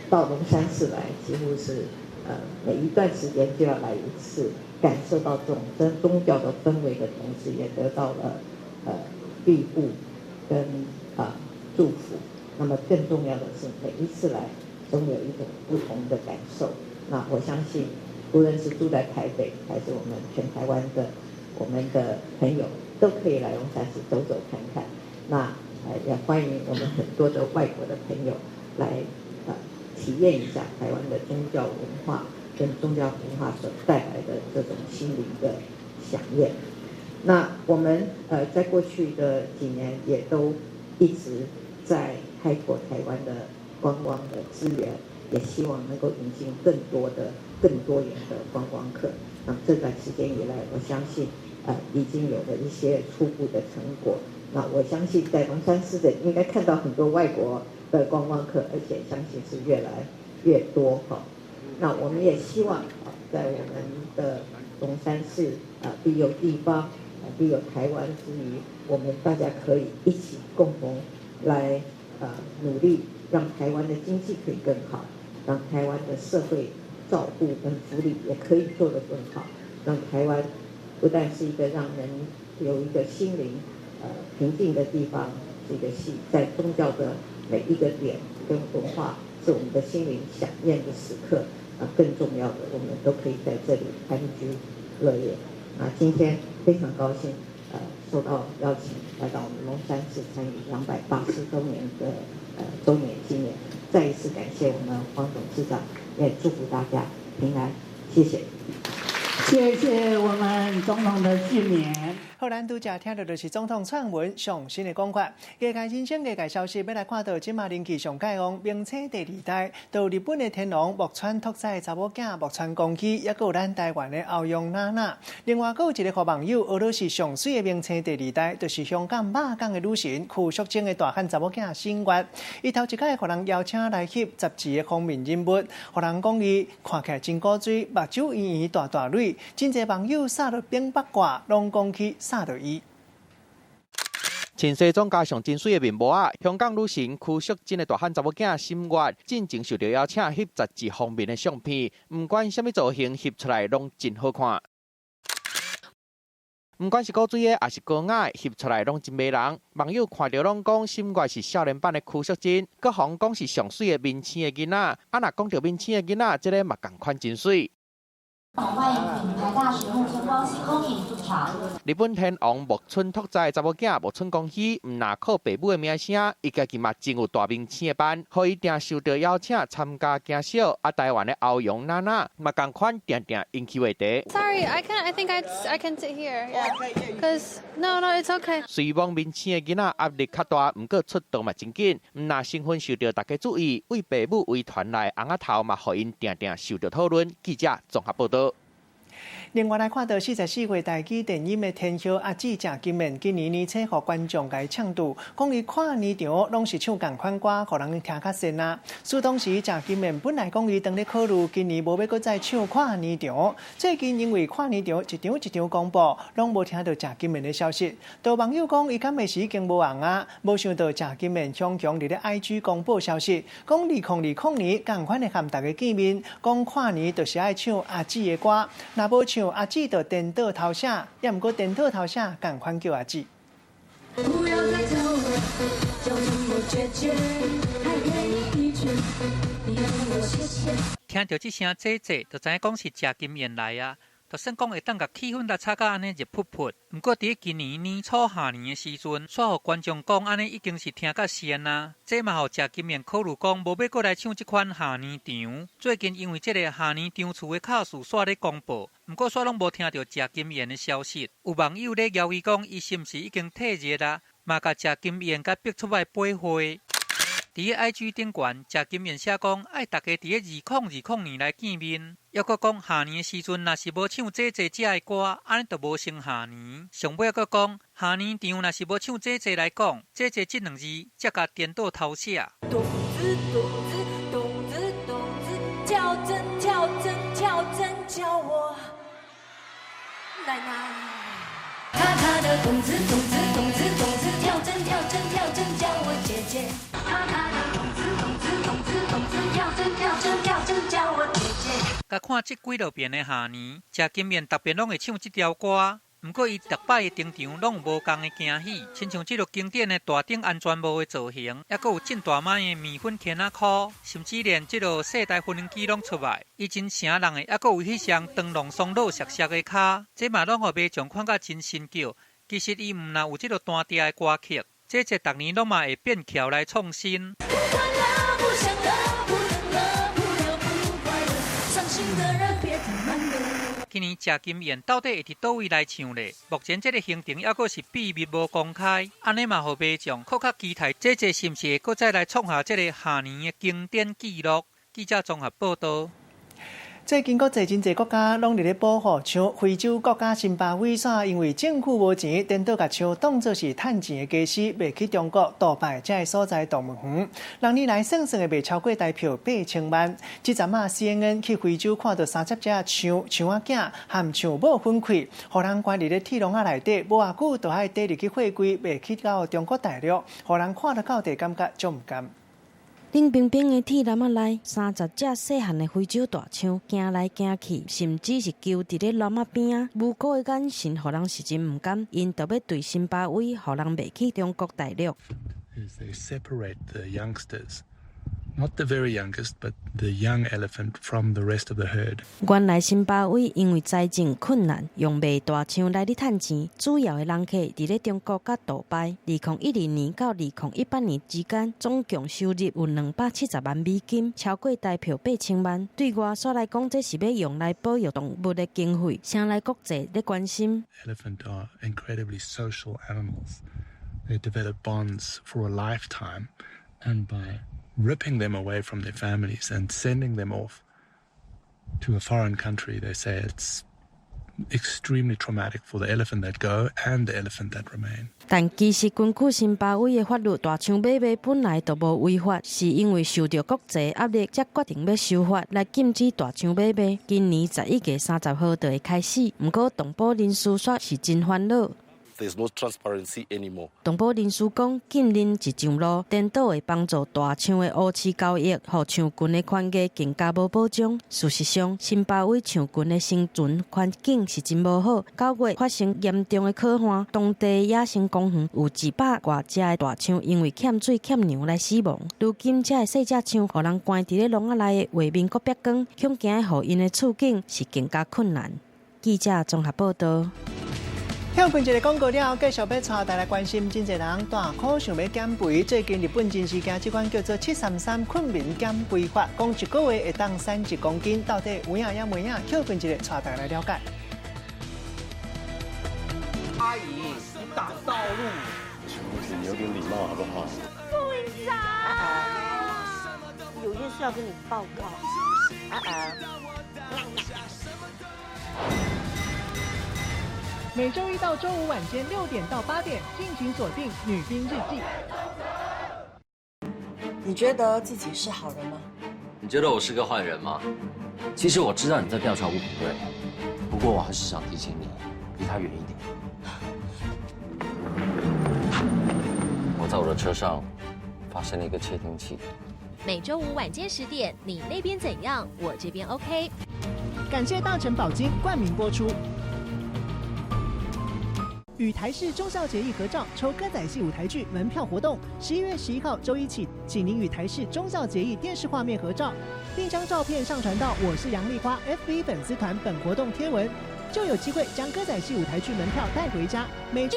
到龙山寺来几乎是每一段时间就要来一次，感受到这种宗教的氛围的同时，也得到了庇护跟祝福。那么更重要的是，每一次来总有一种不同的感受。那我相信，无论是住在台北，还是我们全台湾的我们的朋友，都可以来龙山寺走走看看。那也欢迎我们很多的外国的朋友来体验一下台湾的宗教文化跟宗教文化所带来的这种心灵的响应。那我们在过去的几年也都一直在开拓台湾的观光的资源，也希望能够引进更多元的观光客。那这段时间以来，我相信已经有了一些初步的成果。那我相信在龙山寺的应该看到很多外国的观光客，而且相信是越来越多哈。那我们也希望在我们的龙山寺必有地方，必有台湾之余，我们大家可以一起共同来努力，让台湾的经济可以更好，让台湾的社会照顾跟福利也可以做得更好，让台湾不但是一个让人有一个心灵平静的地方，是一个在宗教的每一个点跟文化是我们的心灵响应的时刻。更重要的，我们都可以在这里安居乐业。今天非常高兴，受到邀请来到我们龙山寺参与280周年的周年纪念，再一次感谢我们黄董事长，也祝福大家平安，谢谢。谢谢我们总统的纪念。好，咱拄则听到就是总统撰文上新的讲法。业界人生业界消息，要来看到今嘛人气上解旺，并且第2代到日本的天皇木村拓哉查某囝木村公基，也有咱台湾的后阳娜娜。另外，有一个好网友，俄罗斯上水的名称第2代，就是香港马港的女神曲淑珍的大汉查某囝新月。伊头一届互人邀请来翕杂志的封面人物，互人讲伊看起来真古锥，目睭圆圆大大蕊。真侪网友撒落冰八卦，拢讲起撒落伊。穿西装加上真水的面膜啊，香港女神曲淑珍的大汉查某囝心月，进前受到邀请翕杂志封面的相片，不管什么造型翕出来拢真好看。不管是古锥的，还是高雅的，翕出来拢真迷人。网友看到拢讲心月是少年版的曲淑珍，各行讲是上水的面青的囡仔。啊，若讲到面青的囡仔，这个嘛同款真水。欢迎品牌大使木村光希空影入场。日本天皇木村拓哉查某囝木村光希，唔拿靠爸母的名声，伊家己嘛真有大明星的班，可以定受到邀请参加行小。啊，台湾的后阳娜娜嘛同款，定定引起话题。Sorry, I think I can sit here. Yeah, cause no, it's okay. 虽望面青的囡仔压力较大，不过出道嘛真紧，唔拿身份受到大家注意，为爸母为团内红仔头嘛，互因定定受到讨论。记者综合报道。另外来看到44岁台语电影的天后阿姊郑金燕，今年年初互观众来呛度，讲伊看年场拢是唱同款歌，互人听较顺啊。所当时郑金燕本来讲伊当咧考虑今年无要搁再唱看年场，最近因为看年场一场公布，拢无听到郑金燕的消息。有网友讲伊敢会是已经无红啊，无想到郑金燕强伫咧 IG 公布消息，讲2020年同款的和大家见面，讲看年就是爱唱阿姊的歌，若无唱阿姊就颠倒头下，也毋过颠倒头下，同款叫阿姊。不要再叫我，叫我姐姐，还愿意一句，你和我谢谢。听到这声姐姐，就知影讲是郑金燕来啊。就算讲会当甲气氛来炒到安尼热扑扑，不过伫今年年初下年的时阵，煞互观众讲安尼已经是听甲厌啊。这嘛互郑金燕考虑讲无要过来唱这款下年场。最近因为这个下年场次的卡数煞咧公布，不过煞拢无听到郑金燕的消息。有网友咧谣伊讲伊是毋是已经退热啦，嘛甲郑金燕甲逼出来陪会。伫 IG 顶悬，郑金燕写讲爱大家伫2020年来见面，抑阁讲下年的时阵，若是无唱姐姐这的歌，安尼就无成下年。上尾阁讲下年场若是无唱姐姐来讲，姐姐这2字才甲颠倒头写。肚子，跳针叫我奶奶。他的动子，跳针叫我姐姐。他的动子，跳针叫我姐姐。甲看即几落遍的下年，谢金燕特别拢会唱即条歌。不过，伊逐摆的登场拢有无同的惊喜，亲像即落经典的大顶安全帽的造型，还佫有真大摆的面粉圈仔裤，甚至连即落世代分灵机拢出来。伊真成人的，还佫有迄双长long松老实实的脚，这嘛拢互迷众看甲真新叫。其实伊毋若有即落单调的歌曲，这逐年拢嘛会变调来创新。今年谢金燕到底会伫倒位来唱咧？目前这个行程还佫是秘密无公开，安尼嘛，互迷众更较期待，这是毋是会佫再来创下这个下年的经典纪录？记者综合报道。最近国际真侪国家拢伫咧保护像非洲国家津巴威煞，因为政府无钱，颠倒甲像当作是趁钱的家私，卖去中国杜拜这个所在动物园。6年来算算的卖超过台票8000万。即阵啊 CNN 去非洲看到30只象仔囝和象母分开，互人关伫咧铁笼仔内底，无偌久就爱带入去货柜，卖去到中国大陆，互人看了到地感觉足唔甘。冷冰冰的铁笼仔内，30只细汉的非洲大象行来行去，甚至是揪伫咧笼仔边啊，无辜的眼神，互人是真唔甘。因就要对津巴威，互人卖去中国大陆。They separate the youngsters, not the very youngest, but the young elephant from the rest of the herd. 原来津巴威因为财政困难，用卖大象来咧趁钱，主要的人客伫咧中国甲杜拜。2012年到2018年之间，总共收入有270万美金，超过台票8000万。对外所来讲，这是要用来保育动物的经费，请来国际咧关心。Elephant are incredibly social animals. They develop bonds for a lifetime, and by ripping them away from their families and sending them off to a foreign country, they say it's extremely traumatic for the elephant that go and the elephant that remain. 但其实根据津巴威的法律，大象买卖本来就无违法，是因为受到国际压力，才决定要修法来禁止大象买卖。今年11月30号就会开始，不过动保人士说是真烦恼。There's no transparency anymore. 动保人士讲，禁令一上路，颠倒会帮助大象的乌市交易，互象群的权益更加无保障。事实上，津巴威象群的生存环境是真无好。9月发生严重的可旱，当地野生公园有200多只的大象因为欠水欠粮来死亡。如今，这细只象互人关伫咧笼仔内的画面搁变光，恐惊互因的处境是更加困难。记者综合报道。向分一个广告了，继续要带大家关心，真侪人大考想要减肥。最近日本真是惊这款叫做733困眠减肥法，讲1个月会当瘦1公斤，到底有影也没影？向分一个带大家来了解。阿姨，你挡道路，请不请你有点礼貌好不好？部长，有件事要跟你报告。每周一到周五晚间6点到8点，敬请锁定《女兵日记》。你觉得自己是好人吗？你觉得我是个坏人吗？其实我知道你在调查吴品瑞，不过我还是想提醒你，离他远一点。我在我的车上发现了一个窃听器。每周五晚间10点，你那边怎样？我这边 OK。感谢大成宝金冠名播出。与台视中孝节义合照抽歌仔戏舞台剧门票活动，11月11号周一起，请您与台视中孝节义电视画面合照，并将照片上传到我是杨丽花 FB 粉丝团本活动贴文，就有机会将歌仔戏舞台剧门票带回家。每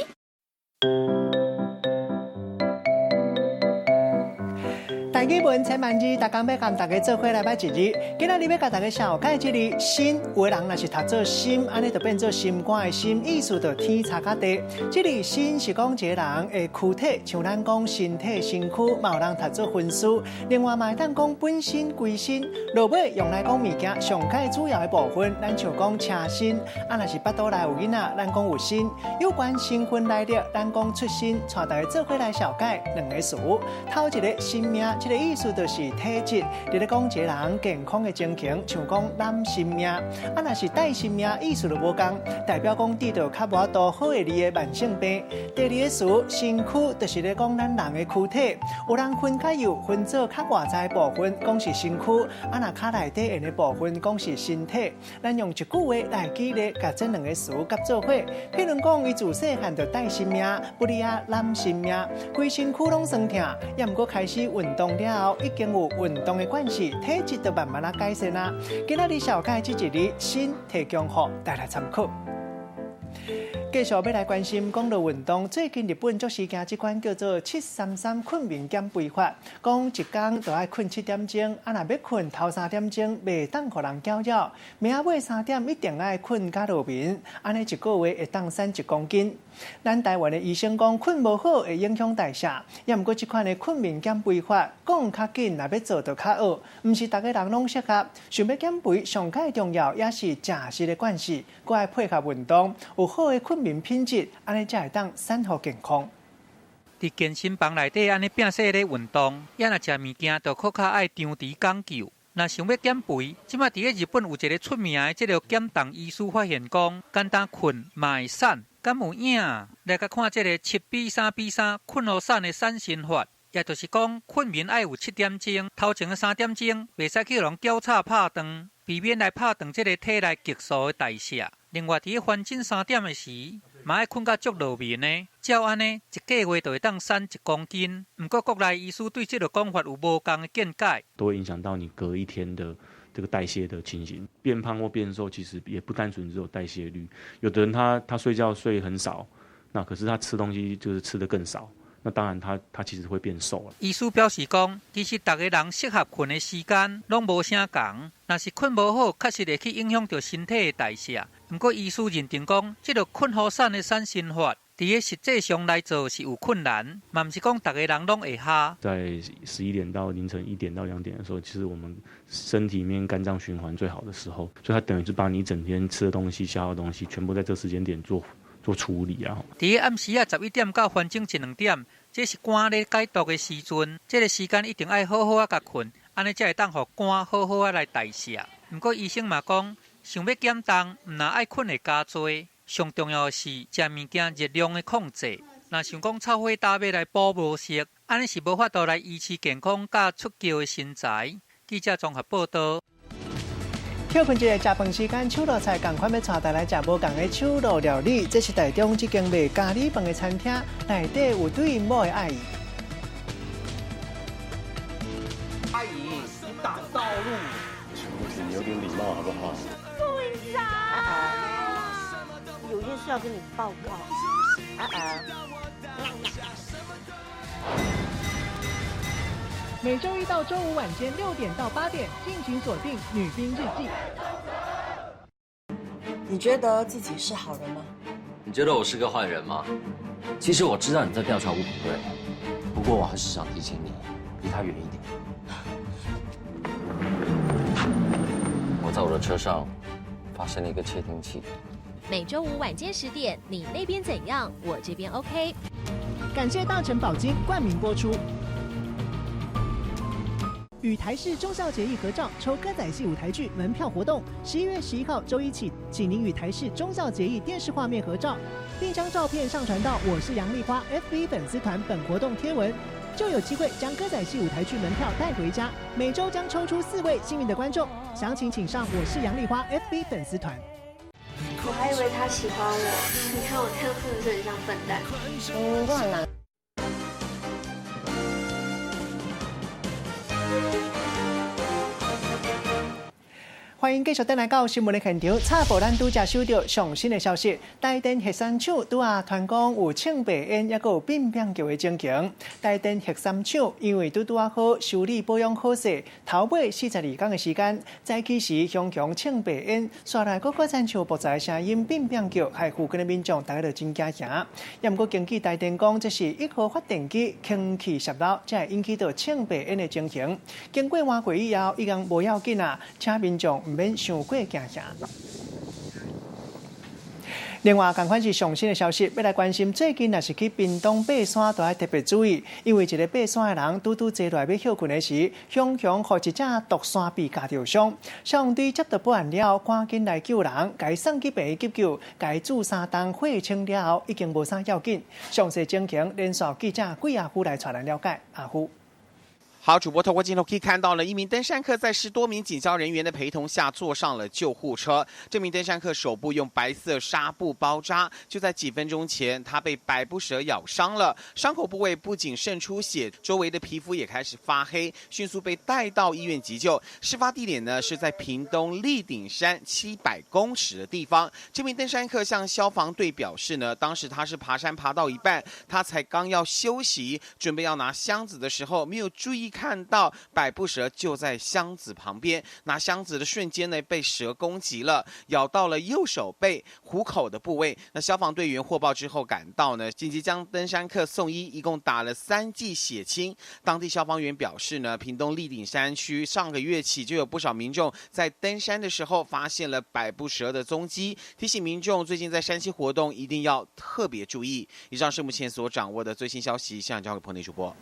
大基本千万字，大家要跟大家做伙来摆一日。今仔日要甲大家小解这里心，有的人若是读做心，安尼就变做心肝的心，意思就天差较地。这里心是讲一个人的躯体，像咱讲身体、身躯，嘛有人读做分数。另外嘛会当讲本身、归身，落尾用来讲物件上界主要的部分，咱像讲车身，啊若是腹肚内有囡仔，咱讲有身。有关身份来历，咱讲出身，带大家做伙来小解两个词。头一个心命。个意思就是体质。你咧讲一个人健康的情形，像讲男性命，若是带性命，意思就无共，代表讲得到较无多好的你的慢性病。第二个词身躯，就是咧讲咱人的躯体，有人分较右，分做较外在的部分，讲是身躯；若较内底的部分，讲是身体。咱用一句话来举例，甲这两个词夹做伙。譬如讲，伊自细汉就带性命，不离啊男性命，规身躯拢酸痛，也毋过开始运动了后，已经有运动的关系，体质就慢慢啊改善啦。今仔日小解这一日，身体强化，带来参考。继续要来关心讲到运动，最近日本足时行一款叫做733困眠减肥法，讲一天就要困7点钟，若要困头3点钟，袂当互人搅扰，明仔尾3点一定要困加落眠，安尼一个月会当瘦1公斤。咱台湾的医生讲，困无好会影响代谢，也毋过这款的困眠减肥法讲较紧，若要做就较学，毋是逐个人拢适合。想要减肥，上界重要也是食食的关系，佮爱配合运动，有好的困眠品质，安尼才会当产后健康。伫健身房内底安尼拼说咧运动，也若食物件，就较爱张弛讲究。若想要减肥，即马伫日本有一个出名的这个减重医师发现讲，简单困嘛会瘦，敢有影？来甲看这个7:3:3困好瘦的瘦身法，也就是讲困眠爱有7点钟，头前的3点钟袂使去人交叉拍断，避免来拍断这个体内激素的代谢。另外，伫翻正3点的时，嘛爱困到足落眠呢。照安尼，一个月就会当瘦1公斤。不过，国内医师对这个讲法有无同的见解，都会影响到你隔一天的这个代谢的情形。变胖或变瘦，其实也不单纯只有代谢率。有的人他睡觉睡很少，那可是他吃东西就是吃得更少。那当然他其实会变瘦了。医师表示讲，其实每个人适合困的时间拢无啥共，若是困无好，确实会去影响到身体的代谢。不过，医师认定讲，这个困好瘦的瘦身法，伫个实际上来做是有困难，嘛不是讲每个人拢会哈。在11点到凌晨1点到2点的时候，其实我们身体里面肝脏循环最好的时候，所以它等于是把你整天吃的东西、消耗的东西，全部在这时间点做处理啊。伫个暗时啊11点到翻正1、2点，这是肝咧解毒的时阵，这个时间一定要好好啊甲困，安尼才会当互肝好好啊来代谢。不过医生嘛讲，想要减重，唔若爱困会加多，上重要的是食物件热量的控制。若想讲炒火搭要来补无食，安尼是无法度来维持健康甲出球的身材。记者综合报道。休困一个食饭时间，手路菜赶快要带大来食无共的手路料理。这是台中一间卖咖喱饭的餐厅，内底有对因某的爱意。阿姨，你挡道路。不是你有点礼貌好不好？部长，有件事要跟你报告。每周一到周五晚间6点到8点，敬请锁定《女兵日记》。你觉得自己是好人吗？你觉得我是个坏人吗？其实我知道你在调查吴品瑞，不过我还是想提醒你，离他远一点。我在我的车上发现了一个窃听器。每周五晚间10点，你那边怎样？我这边 OK。感谢大成宝金冠名播出。与台视中孝节义合照抽歌仔戏舞台剧门票活动，11月11号周一起，请您与台视中孝节义电视画面合照，并将照片上传到我是杨丽花 FB 粉丝团本活动贴文，就有机会将歌仔戏舞台剧门票带回家。每周将抽出4位幸运的观众，详情请上我是杨丽花 FB 粉丝团。我还以为他喜欢我，你看我这样是不是很像笨蛋？都很难。欢迎继续登来到新闻的现场。插播咱拄则收到上新的消息，台电核三厂拄啊传讲有庆白烟，也有变变桥的情形。台电核三厂因为拄啊好修理保养好势，头尾42天的时间，早起时熊庆白烟，刷来各产生爆炸的声音，变变桥，害附近的民众大家都真惊吓。也毋过根据台电讲，这是1号发电机空气泄漏，才会引起到庆白烟的情形。经过换过以后，已经无要紧啊，请民众唔免伤过惊吓。另外，同款是上新的消息，要来关心最近若是去屏东爬山，都要特别注意，因为一个爬山的人拄坐落来要休困的时，雄雄和一只独山壁夹着伤，消防队接到报案了，赶紧来救人，该送去病院急救，该注3档血清了后，已经无啥要紧。详细情形，连续记者桂阿虎来传来了解。阿虎。好，主播透过镜头可以看到了一名登山客在10多名警消人员的陪同下坐上了救护车。这名登山客手部用白色纱布包扎，就在几分钟前，他被百步蛇咬伤了，伤口部位不仅渗出血，周围的皮肤也开始发黑，迅速被带到医院急救。事发地点呢是在屏东立顶山700公尺的地方。这名登山客向消防队表示呢，当时他是爬山爬到一半，他才刚要休息，准备要拿箱子的时候，没有注意看到百步蛇就在箱子旁边，拿箱子的瞬间呢，被蛇攻击了，咬到了右手背虎口的部位。那消防队员获报之后赶到呢，紧急将登山客送医，一共打了3剂血清。当地消防员表示呢，屏东立顶山区上个月起就有不少民众在登山的时候发现了百步蛇的踪迹，提醒民众最近在山区活动一定要特别注意。以上是目前所掌握的最新消息，现在交给彭丽主播。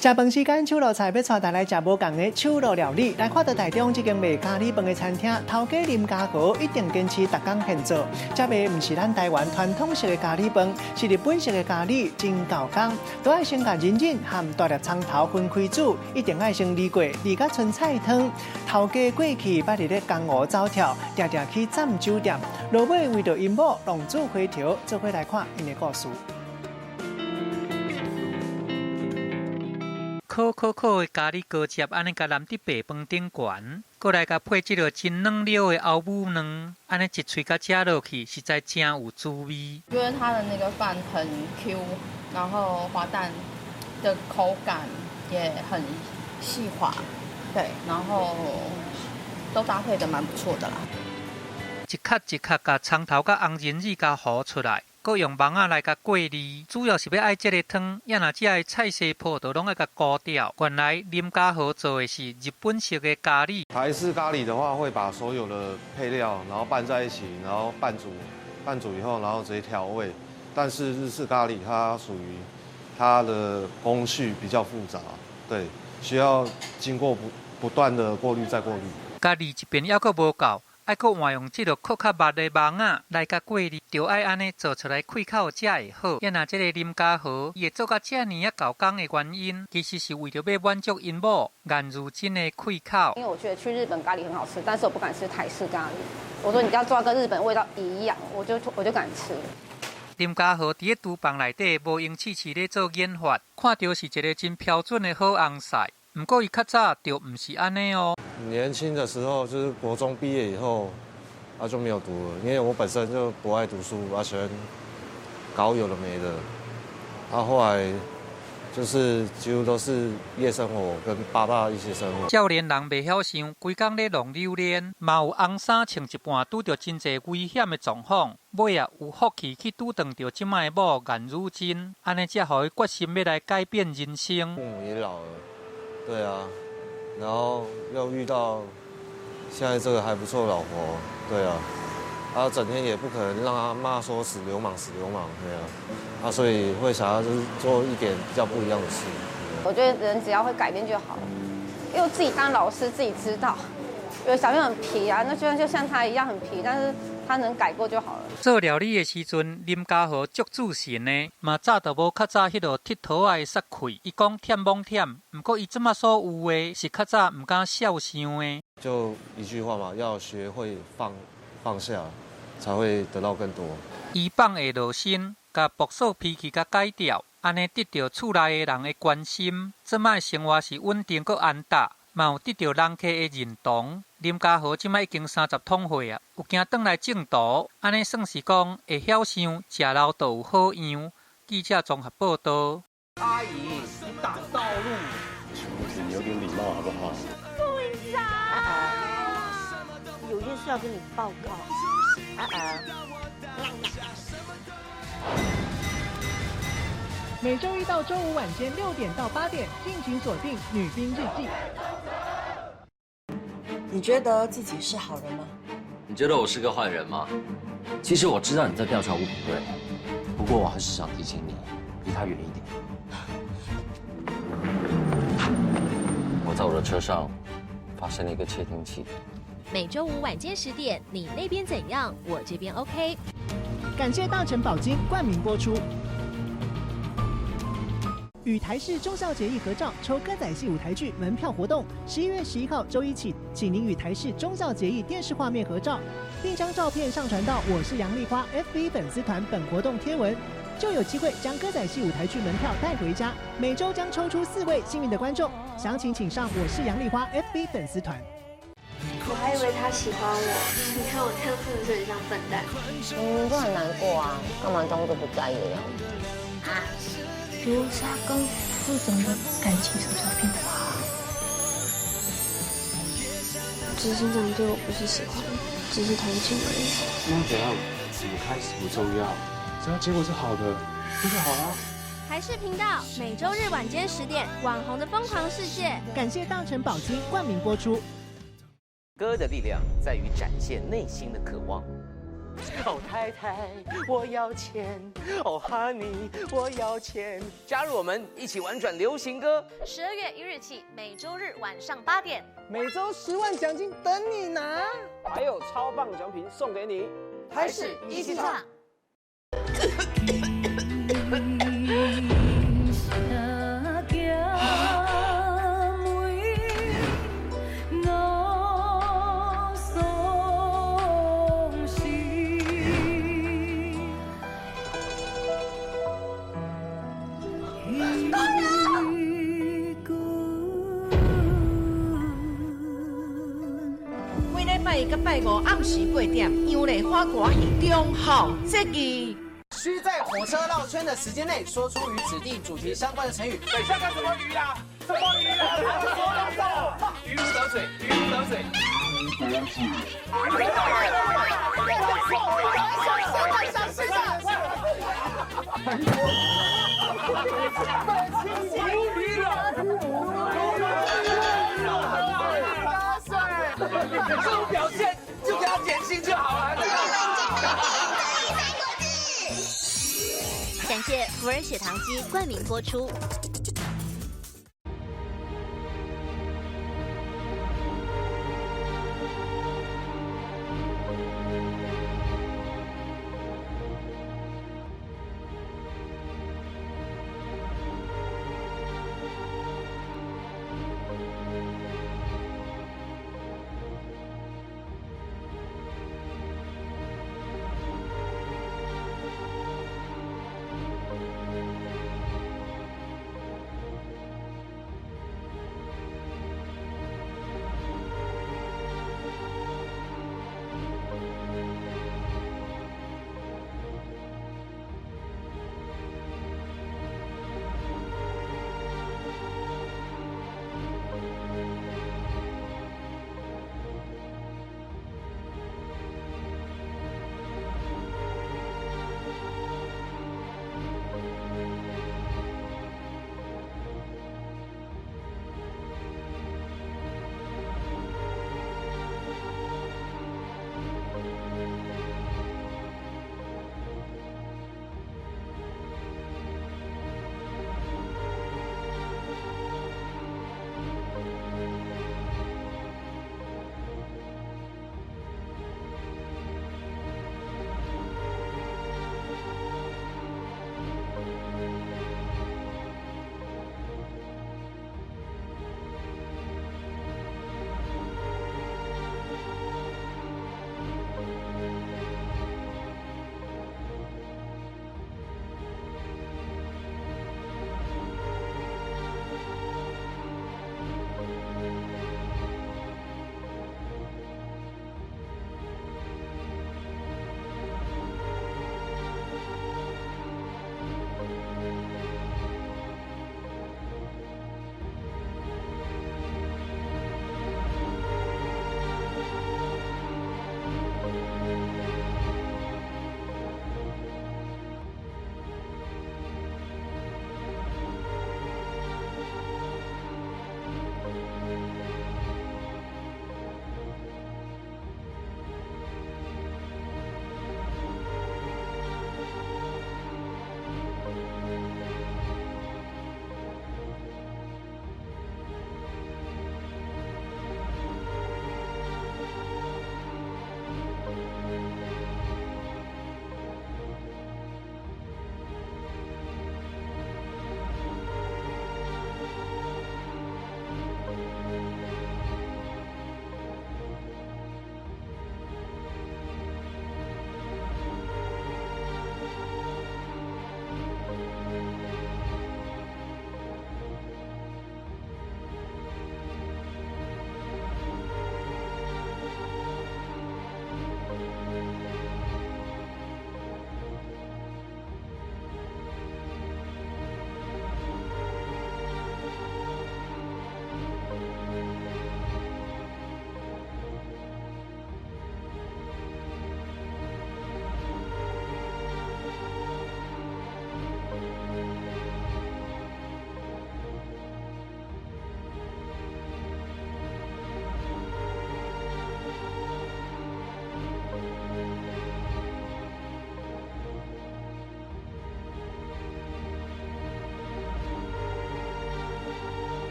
食饭时间，手路菜要带大家食无共的手路料理。来看到台中这间卖咖喱饭的餐厅，头家林家豪一定坚持逐工现做。这卖唔是咱台湾传统式的咖喱饭，是日本式的咖喱，真够工。都要先甲人参和大粒葱头分开煮，一定要先沥过，沥甲春菜汤。头家过去捌伫咧江湖走跳，常常去占酒店。落尾为着因某浪子回头，做伙来看因的故事。烤的咖喱高汁，安尼甲淋伫白饭顶悬，过来甲配即个真软溜的后母卵，安尼一喙甲食落去，实在真有滋味。因为它的那个饭很 Q， 然后滑蛋的口感也很细滑，对，然后都搭配的蛮不错的啦。一壳一壳甲葱头甲红仁子甲糊出来。搁用网仔来甲过滤，主要是要爱这个汤，也若只的菜色谱都拢要甲糊掉。原来林家豪做的是日本式的咖喱。台式咖喱的话，会把所有的配料然后拌在一起，然后拌煮以后，然后直接调味。但是日式咖喱它属于它的工序比较复杂，对，需要经过不断的过滤再过滤。咖喱一边还阁无够。爱阁换用这个烤较密的网仔来甲过滤，就爱安尼做出来开口才会好。也若这个林家豪也做到这么够工的原因，其实是为着要满足因某颜如真的开口。因为我觉得去日本咖喱很好吃，但是我不敢吃台式咖喱。我说你要做跟日本味道一样，我就敢吃。林家豪伫厨房内底无用试咧做研发，看到是一个真标准的好红菜。不过伊较早就唔是安尼哦。年轻的时候就是国中毕业以后，就没有读了，因为我本身就不爱读书，喜欢搞有的没的。后来就是几乎都是夜生活跟爸爸一起生活。少年人袂晓想，规工咧弄榴莲，嘛有红衫穿一半，拄着真侪危险的状况。尾啊有福气去拄撞到即摆某颜如真，安尼才互伊决心要来改变人生。父母也老了。对啊，然后又遇到现在这个还不错的老婆，对啊，整天也不可能让他骂说死流氓，对啊，所以会想要就是做一点比较不一样的事。我觉得人只要会改变就好，因为我自己当老师自己知道，有小朋友很皮啊，那就像他一样很皮，但是他能改过就好了。做料理的时阵，林家豪足自信的，嘛早就无较早迄落佚佗仔的煞气。伊讲忝罔忝，不过伊即马所有的是较早唔敢想象的。就一句话嘛，要学会放下，才会得到更多。伊放下落身，甲暴躁脾气甲改掉，安尼得到厝内的人的关心，即摆生活是稳定佮安踏。嘛有得到人客的认同。林家豪即摆已经30通岁啊，有行转来正途，安尼算是讲会晓想，食老豆有好样。记者综合报道。阿姨，你挡道路。请你有点礼貌好不好？队长，有件事要跟你报告。每周一到周五晚间6点到8点，敬请锁定《女兵日记》。你觉得自己是好人吗？你觉得我是个坏人吗？其实我知道你在调查吴品贵，不过我还是想提醒你，离他远一点。我在我的车上发现了一个窃听器。每周五晚间10点，你那边怎样？我这边 OK。感谢大成宝金冠名播出。与台视中孝节义合照抽歌仔戏舞台剧门票活动，11月11号周一起，请您与台视中孝节义电视画面合照，并将照片上传到我是杨丽花 FB 粉丝团本活动贴文，就有机会将歌仔戏舞台剧门票带回家。每周将抽出4位幸运的观众，详情请上我是杨丽花 FB 粉丝团。我还以为他喜欢我，你看我这样是不是很像笨蛋？就很难过啊，干嘛装作不在意的样子？啊，流沙跟副总的感情什么时候变化？执行长对我不是喜欢，只是同情而已。那怎样？怎么开始不重要，只要结果是好的，那就好啊。台视频道每周日晚间10点，网红的疯狂世界。感谢大成宝金冠名播出。歌的力量在于展现内心的渴望。哦，太太，我要钱。哦，Honey，我要钱。加入我们一起玩转流行歌。12月1日起，每周日晚上8点，每周10万奖金等你拿，还有超棒奖品送给你。台视一起唱。拜一到拜五暗时8点，杨丽花歌戏中好这集。需在火车绕圈的时间内说出与指定主题相关的成语。等一下干什么鱼呀？什么鱼呀？鱼如得水，鱼如得水。这种表现就给他减薪就好了。感谢福尔血糖机冠名播出。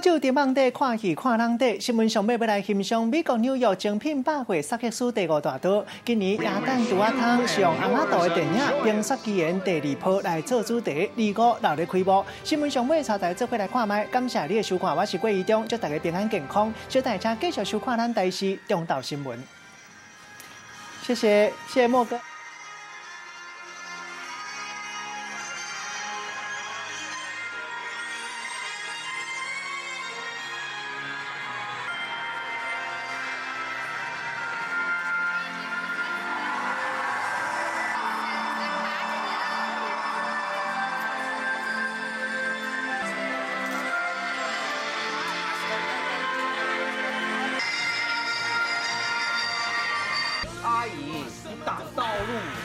好酒伫网底看戏看人底，新闻上尾要来欣赏美国纽约精品百货萨克斯第5大道，今年耶诞杜阿汤是用红仔豆的电影《冰雪奇缘》第2波来做主题，25闹热开幕。新闻上尾，茶台做伙来看卖，感谢你的收看，我是郭义忠，祝大家平安健康。小大家继续收看咱台视中岛新闻。谢谢莫哥。阿姨，你打到